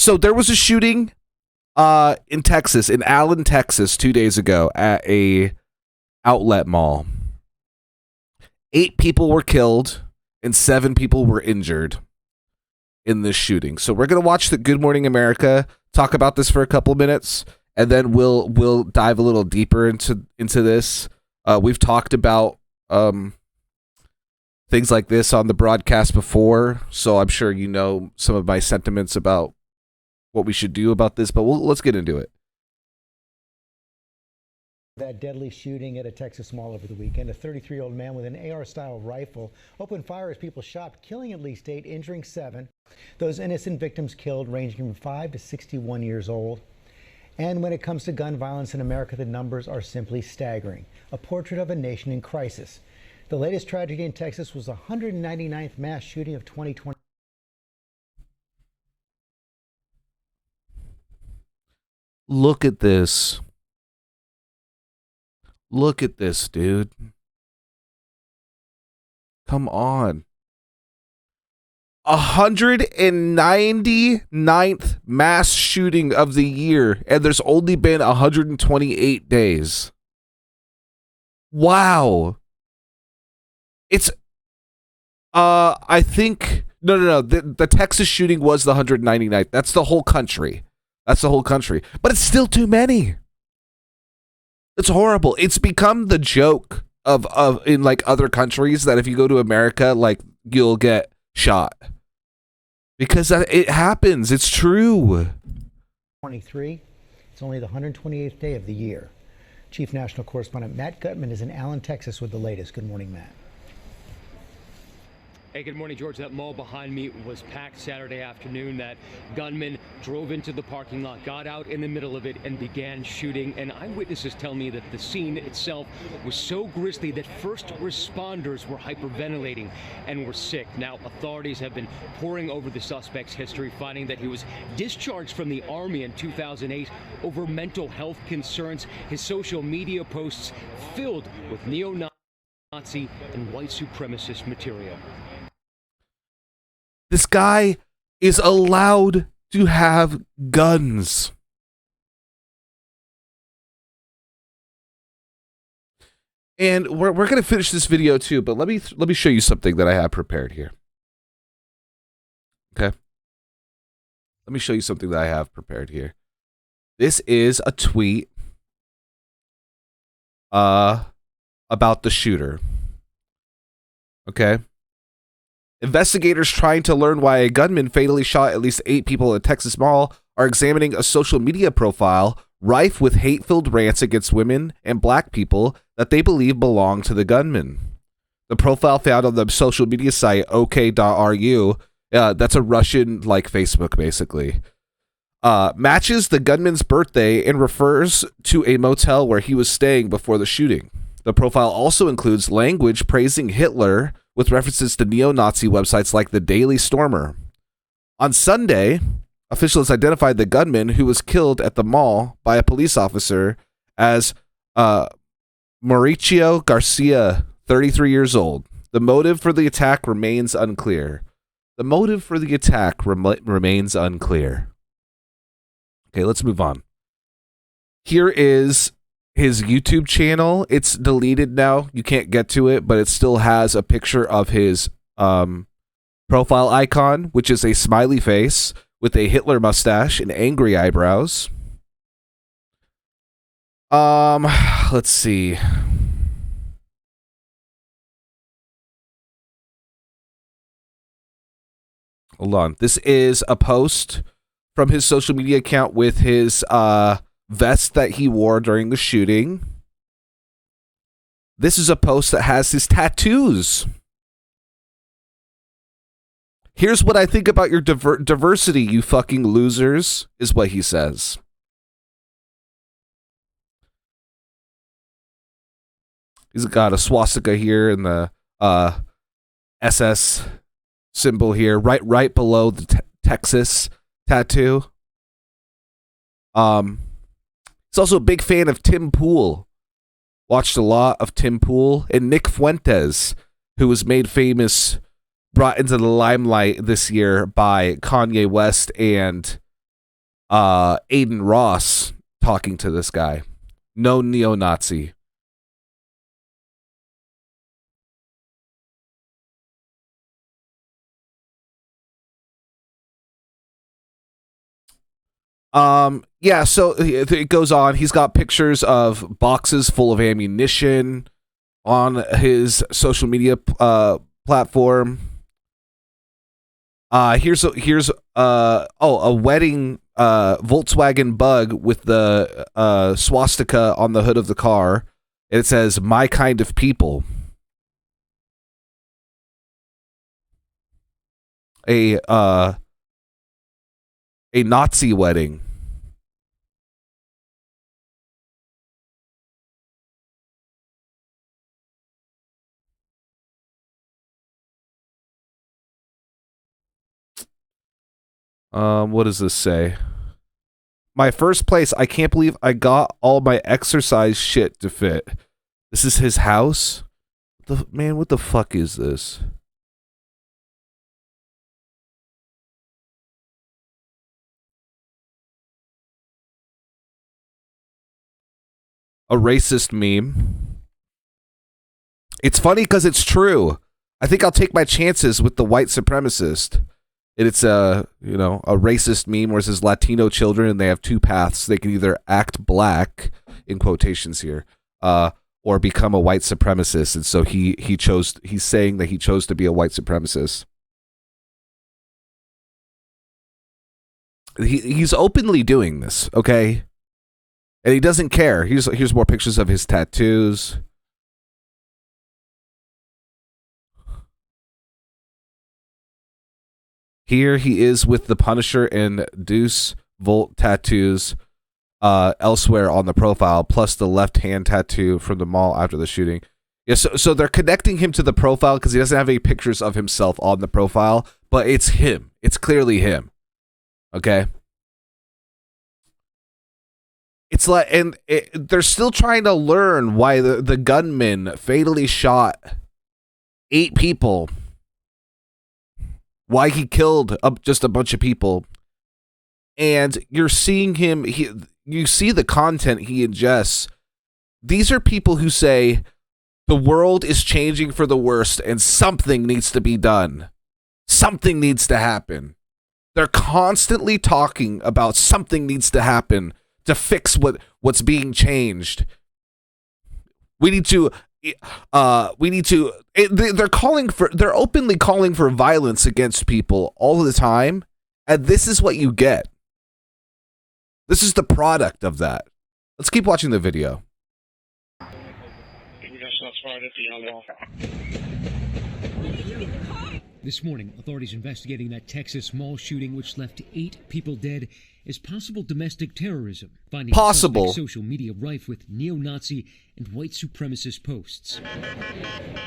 So there was a shooting in Texas, in Allen, Texas, 2 days ago at a outlet mall. 8 people were killed and 7 people were injured in this shooting. So we're going to watch the Good Morning America, talk about this for a couple minutes, and then we'll dive a little deeper into this. We've talked about things like this on the broadcast before, so I'm sure you know some of my sentiments about what we should do about this, but let's get into it. That deadly shooting at a Texas mall over the weekend. A 33-year-old man with an AR-style rifle opened fire as people shot, killing at least 8, injuring 7. Those innocent victims killed ranging from 5 to 61 years old. And when it comes to gun violence in America, the numbers are simply staggering. A portrait of a nation in crisis. The latest tragedy in Texas was the 199th mass shooting of 2020. Look at this. Look at this, dude. Come on. 199th mass shooting of the year, and there's only been 128 days. Wow. It's I think no. The Texas shooting was the 199th. That's the whole country. But it's still too many. It's horrible. It's become the joke of in like other countries that if you go to America, like you'll get shot. Because it happens. It's true. 23. It's only the 128th day of the year. Chief National Correspondent Matt Gutman is in Allen, Texas with the latest. Good morning, Matt. Hey, good morning, George. That mall behind me was packed Saturday afternoon. That gunman drove into the parking lot, got out in the middle of it, and began shooting. And eyewitnesses tell me that the scene itself was so grisly that first responders were hyperventilating and were sick. Now, authorities have been poring over the suspect's history, finding that he was discharged from the Army in 2008 over mental health concerns. His social media posts filled with neo-Nazi and white supremacist material. This guy is allowed to have guns. And we're going to finish this video too, but let me show you something that I have prepared here. Okay? Let me show you something that I have prepared here. This is a tweet about the shooter. Okay? Investigators trying to learn why a gunman fatally shot at least 8 people at a Texas mall are examining a social media profile rife with hate-filled rants against women and black people that they believe belong to the gunman. The profile found on the social media site OK.ru, that's a Russian-like Facebook, basically, matches the gunman's birthday and refers to a motel where he was staying before the shooting. The profile also includes language praising Hitler with references to neo-Nazi websites like the Daily Stormer. On Sunday, officials identified the gunman who was killed at the mall by a police officer as Mauricio Garcia, 33 years old. The motive for the attack remains unclear. Remains unclear. Okay, let's move on. Here is his YouTube channel. It's deleted now. You can't get to it, but it still has a picture of his profile icon, which is a smiley face with a Hitler mustache and angry eyebrows. Let's see. Hold on. This is a post from his social media account with his vest that he wore during the shooting. This is a post that has his tattoos. Here's what I think about your diversity, you fucking losers, is what he says. He's got a swastika here and the SS symbol here, right below the Texas tattoo. He's also a big fan of Tim Pool. Watched a lot of Tim Pool and Nick Fuentes, who was made famous, brought into the limelight this year by Kanye West and Aiden Ross talking to this guy. No neo-Nazi. Yeah, so it goes on. He's got pictures of boxes full of ammunition on his social media platform. Here's a wedding Volkswagen Bug with the swastika on the hood of the car. It says "My kind of people." A Nazi wedding. What does this say? My first place, I can't believe I got all my exercise shit to fit. This is his house? Man, what the fuck is this? A racist meme. It's funny because it's true. I think I'll take my chances with the white supremacist. It's a racist meme where it says Latino children and they have two paths. They can either act black, in quotations here, or become a white supremacist. And so he's saying that he chose to be a white supremacist. He's openly doing this, okay? And he doesn't care. Here's more pictures of his tattoos. Here he is with the Punisher and Deuce Volt tattoos elsewhere on the profile, plus the left hand tattoo from the mall after the shooting. Yeah, so they're connecting him to the profile because he doesn't have any pictures of himself on the profile, but it's him. It's clearly him. Okay? It's like, and they're still trying to learn why the gunman fatally shot 8 people. Why he killed just a bunch of people. And you're seeing him, you see the content he ingests. These are people who say, the world is changing for the worst and something needs to be done. Something needs to happen. They're constantly talking about something needs to happen to fix what's being changed. They're openly calling for violence against people all the time, and this is what you get. This is the product of that. Let's keep watching the video. This morning, authorities investigating that Texas mall shooting which left 8 people dead is possible domestic terrorism. Finding social media rife with neo-Nazi and white supremacist posts.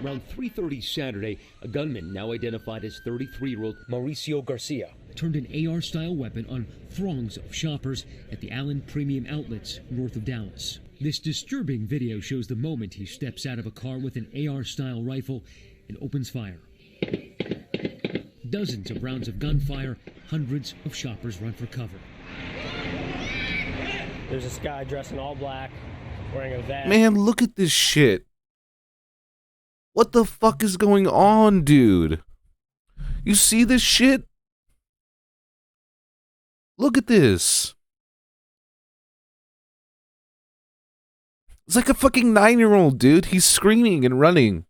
Around 3:30 Saturday, a gunman, now identified as 33-year-old Mauricio Garcia, turned an AR-style weapon on throngs of shoppers at the Allen Premium Outlets north of Dallas. This disturbing video shows the moment he steps out of a car with an AR-style rifle and opens fire. Dozens of rounds of gunfire, hundreds of shoppers run for cover. There's this guy dressed in all black, wearing a vest. Man, look at this shit. What the fuck is going on, dude? You see this shit? Look at this. It's like a fucking 9-year-old, dude. He's screaming and running.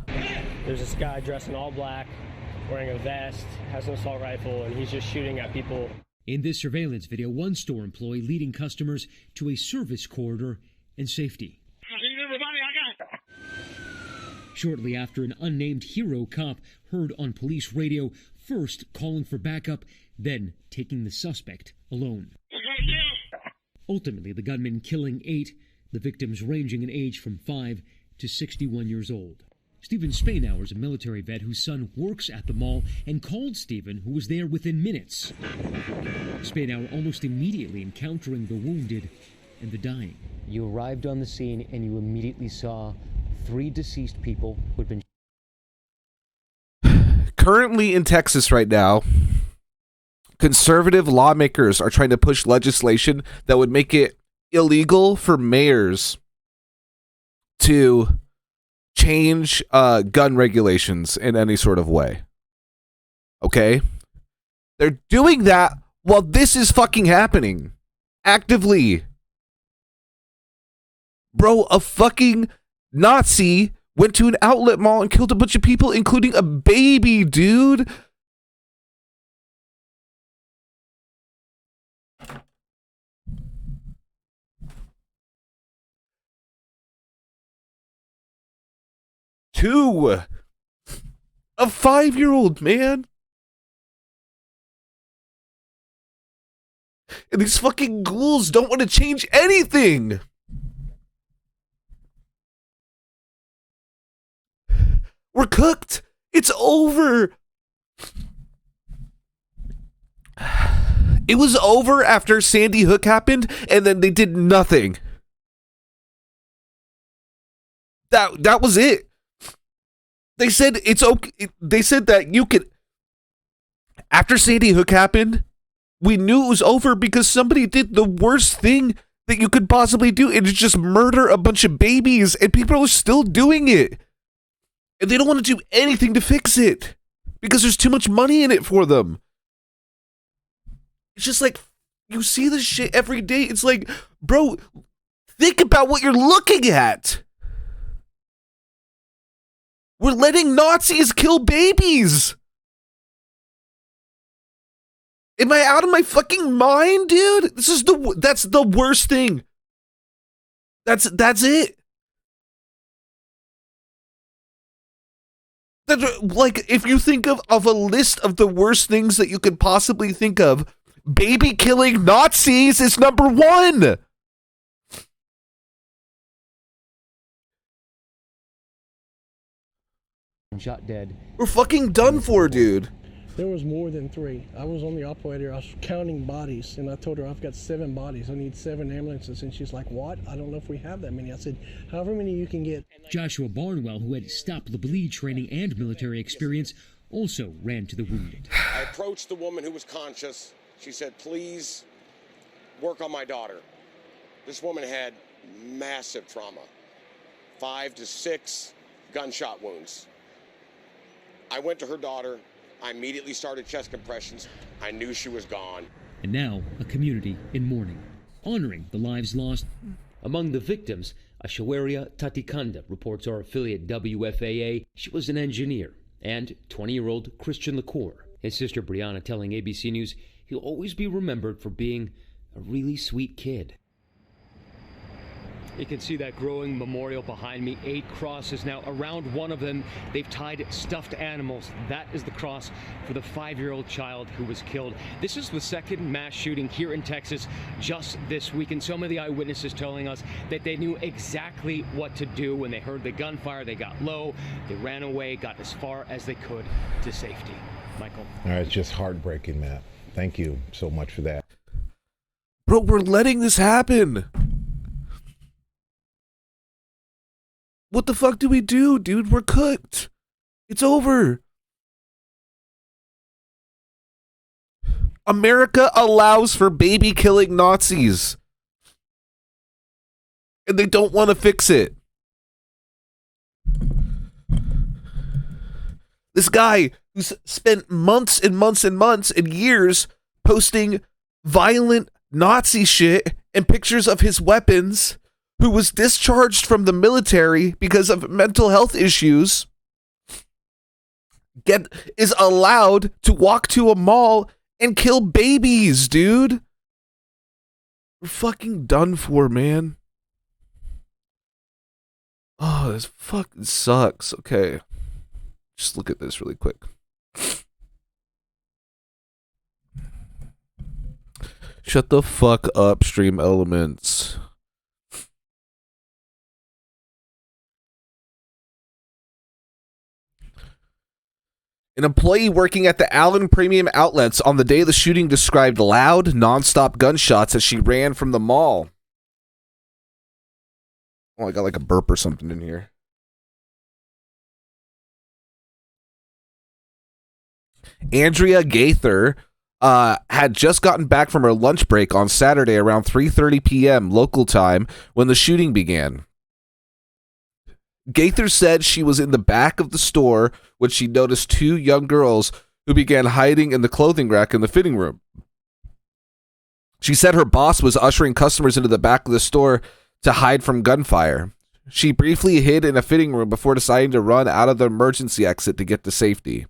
There's this guy dressed in all black, wearing a vest, has an assault rifle, and he's just shooting at people. In this surveillance video, one store employee leading customers to a service corridor and safety. Shortly after, an unnamed hero cop heard on police radio, first calling for backup, then taking the suspect alone. Ultimately, the gunman killing 8, the victims ranging in age from 5 to 61 years old. Stephen Spainauer is a military vet whose son works at the mall and called Stephen, who was there within minutes. Spainauer almost immediately encountering the wounded and the dying. You arrived on the scene and you immediately saw 3 deceased people who had been... Currently in Texas right now, Conservative lawmakers are trying to push legislation that would make it illegal for mayors to change gun regulations in any sort of way. Okay? They're doing that while this is fucking happening. Actively. Bro, a fucking Nazi went to an outlet mall and killed a bunch of people, including a baby, dude. Two. A 5-year-old, man. And these fucking ghouls don't want to change anything. We're cooked. It's over. It was over after Sandy Hook happened, and then they did nothing. That was it. They said it's okay. They said that you could. After Sandy Hook happened, we knew it was over because somebody did the worst thing that you could possibly do, and it's just murder a bunch of babies, and people are still doing it. And they don't want to do anything to fix it because there's too much money in it for them. It's just like, you see this shit every day. It's like, bro, think about what you're looking at. We're letting Nazis kill babies. Am I out of my fucking mind, dude? That's the worst thing. That's it. Like, if you think of a list of the worst things that you could possibly think of, baby killing Nazis is number one. Shot dead. We're fucking done for, dude. There was more than 3. I was on the operator. I was counting bodies, and I told her I've got 7 bodies. I need 7 ambulances, and she's like, "What? I don't know if we have that many." I said, "However many you can get." Joshua Barnwell, who had Stop the Bleed training and military experience, also ran to the wounded. I approached the woman who was conscious. She said, "Please work on my daughter." This woman had massive trauma, 5 to 6 gunshot wounds. I went to her daughter. I immediately started chest compressions. I knew she was gone. And now, a community in mourning, honoring the lives lost. Among the victims, Ashawaria Tatikanda, reports our affiliate WFAA. She was an engineer. And 20-year-old Christian LaCour. His sister Brianna telling ABC News he'll always be remembered for being a really sweet kid. You can see that growing memorial behind me. 8 crosses now. Around one of them, they've tied stuffed animals. That is the cross for the 5-year-old child who was killed. This is the second mass shooting here in Texas just this week. And so many of the eyewitnesses telling us that they knew exactly what to do when they heard the gunfire. They got low, they ran away, got as far as they could to safety. Michael. All right, it's just heartbreaking, Matt. Thank you so much for that. Bro, we're letting this happen. What the fuck do we do, dude? We're cooked. It's over. America allows for baby killing Nazis. And they don't want to fix it. This guy who's spent months and months and months and years posting violent Nazi shit and pictures of his weapons, who was discharged from the military because of mental health issues, is allowed to walk to a mall and kill babies, dude. We're fucking done for, man. Oh, this fucking sucks. Okay. Just look at this really quick. Shut the fuck up, Stream Elements. An employee working at the Allen Premium Outlets on the day of the shooting described loud, nonstop gunshots as she ran from the mall. Oh, I got like a burp or something in here. Andrea Gaither, had just gotten back from her lunch break on Saturday around 3:30 p.m. local time when the shooting began. Gaither said she was in the back of the store when she noticed two young girls who began hiding in the clothing rack in the fitting room. She said her boss was ushering customers into the back of the store to hide from gunfire. She briefly hid in a fitting room before deciding to run out of the emergency exit to get to safety.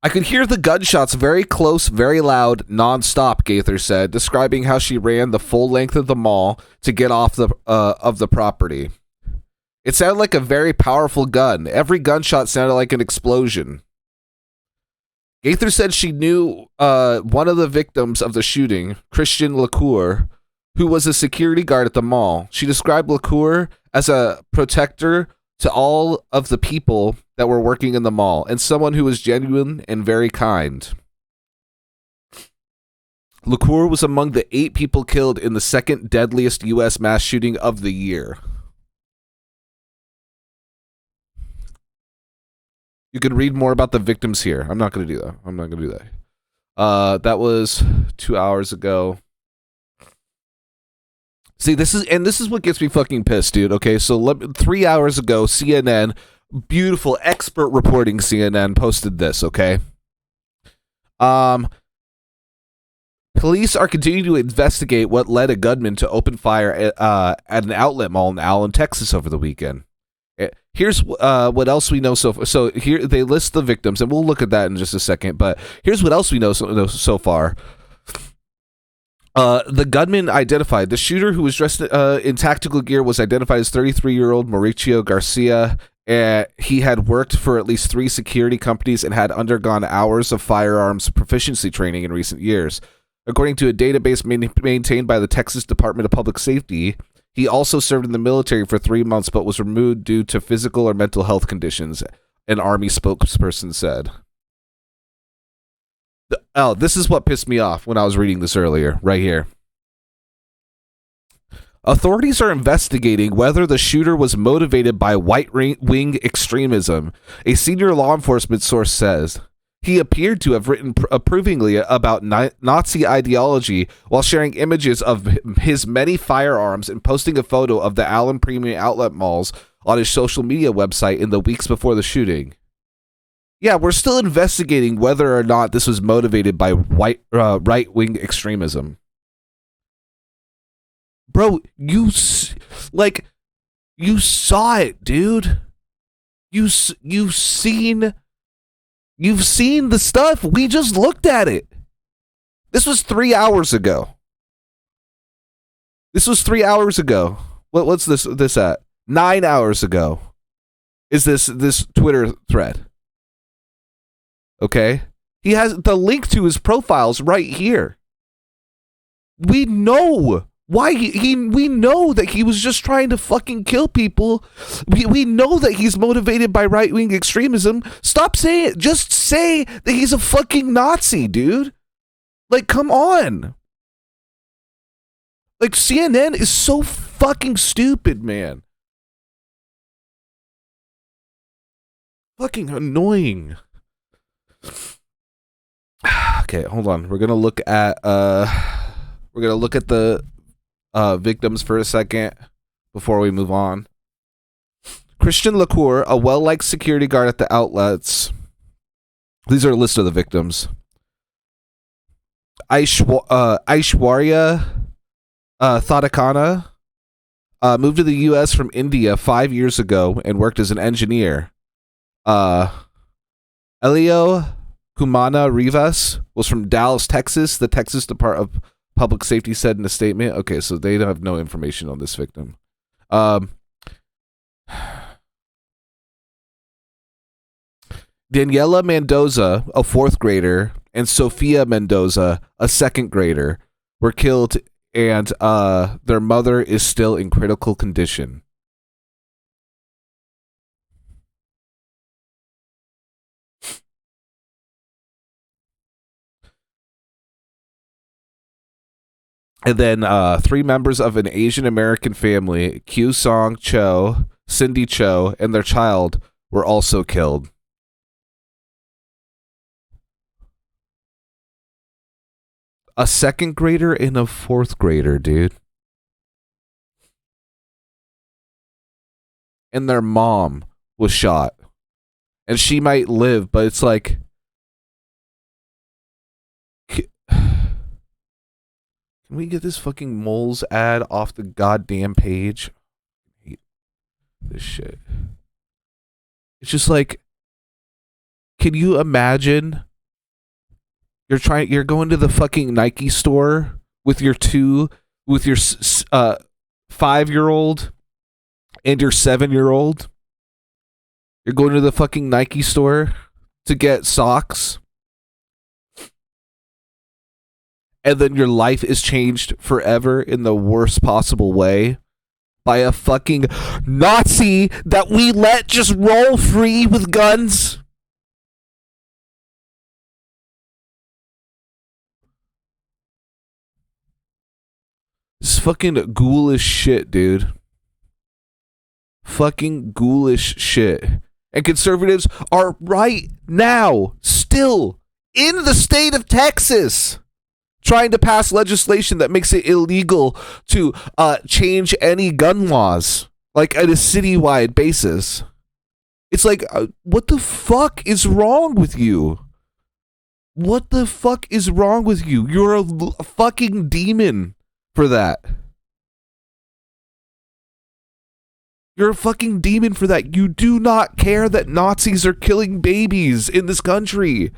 I could hear the gunshots very close, very loud, non-stop, Gaither said, describing how she ran the full length of the mall to get off of the property. It sounded like a very powerful gun. Every gunshot sounded like an explosion. Gaither said she knew one of the victims of the shooting, Christian LaCour, who was a security guard at the mall. She described LaCour as a protector to all of the people that were working in the mall and someone who was genuine and very kind. LaCour was among the 8 people killed in the second deadliest U.S. mass shooting of the year. You can read more about the victims here. I'm not going to do that. That was 2 hours ago. See, this is what gets me fucking pissed, dude. Okay, so 3 hours ago, CNN, beautiful expert reporting CNN posted this, okay? Police are continuing to investigate what led a gunman to open fire at an outlet mall in Allen, Texas over the weekend. Here's what else we know so here they list the victims, and we'll look at that in just a second, but here's what else we know so far. The gunman identified. The shooter, who was dressed in tactical gear, was identified as 33-year-old Mauricio Garcia. He had worked for at least 3 security companies and had undergone hours of firearms proficiency training in recent years. According to a database maintained by the Texas Department of Public Safety, he also served in the military for 3 months but was removed due to physical or mental health conditions, an Army spokesperson said. This is what pissed me off when I was reading this earlier, right here. Authorities are investigating whether the shooter was motivated by right-wing extremism, a senior law enforcement source says. He appeared to have written approvingly about Nazi ideology while sharing images of his many firearms and posting a photo of the Allen Premium Outlet malls on his social media website in the weeks before the shooting. Yeah, we're still investigating whether or not this was motivated by right-wing extremism. Bro, you saw it, dude. You've seen the stuff. We just looked at it. This was 3 hours ago. What's this at? 9 hours ago is this Twitter thread. Okay? He has the link to his profiles right here. We know why we know that he was just trying to fucking kill people. We know that he's motivated by right-wing extremism. Stop saying it. Just say that he's a fucking Nazi, dude. Like, come on. Like, CNN is so fucking stupid, man. Fucking annoying. Okay, hold on. We're gonna look at the victims for a second before we move on. Christian LaCour, a well-liked security guard at the outlets. These are a list of the victims. Aishwarya Thadakana moved to the U.S. from India 5 years ago and worked as an engineer. Elio Kumana Rivas was from Dallas, Texas. The Texas Department of Public Safety said in a statement. Okay, so they have no information on this victim. Daniela Mendoza, a 4th grader, and Sofia Mendoza, a 2nd grader, were killed, and their mother is still in critical condition. And then 3 members of an Asian American family, Kyu Song Cho, Cindy Cho, and their child were also killed. a second grader and a fourth grader, dude. And their mom was shot. And she might live, but it's like... Can we get this fucking moles ad off the goddamn page? I hate this shit. It's just like, can you imagine? You're going to the fucking Nike store with your 5-year-old and your 7-year-old. You're going to the fucking Nike store to get socks. And then your life is changed forever in the worst possible way by a fucking Nazi that we let just roll free with guns. This is fucking ghoulish shit, dude. Fucking ghoulish shit. And conservatives are right now still in the state of Texas trying to pass legislation that makes it illegal to change any gun laws, like at a citywide basis. It's like, what the fuck is wrong with you? What the fuck is wrong with you? You're a fucking demon for that. You're a fucking demon for that. You do not care that Nazis are killing babies in this country.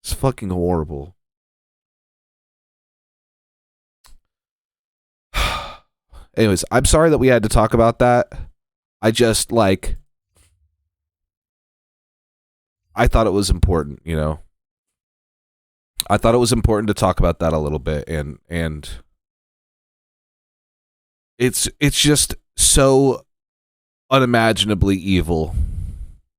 It's fucking horrible. Anyways, I'm sorry that we had to talk about that. I just, like, I thought it was important, you know? I thought it was important to talk about that a little bit, and it's just so unimaginably evil.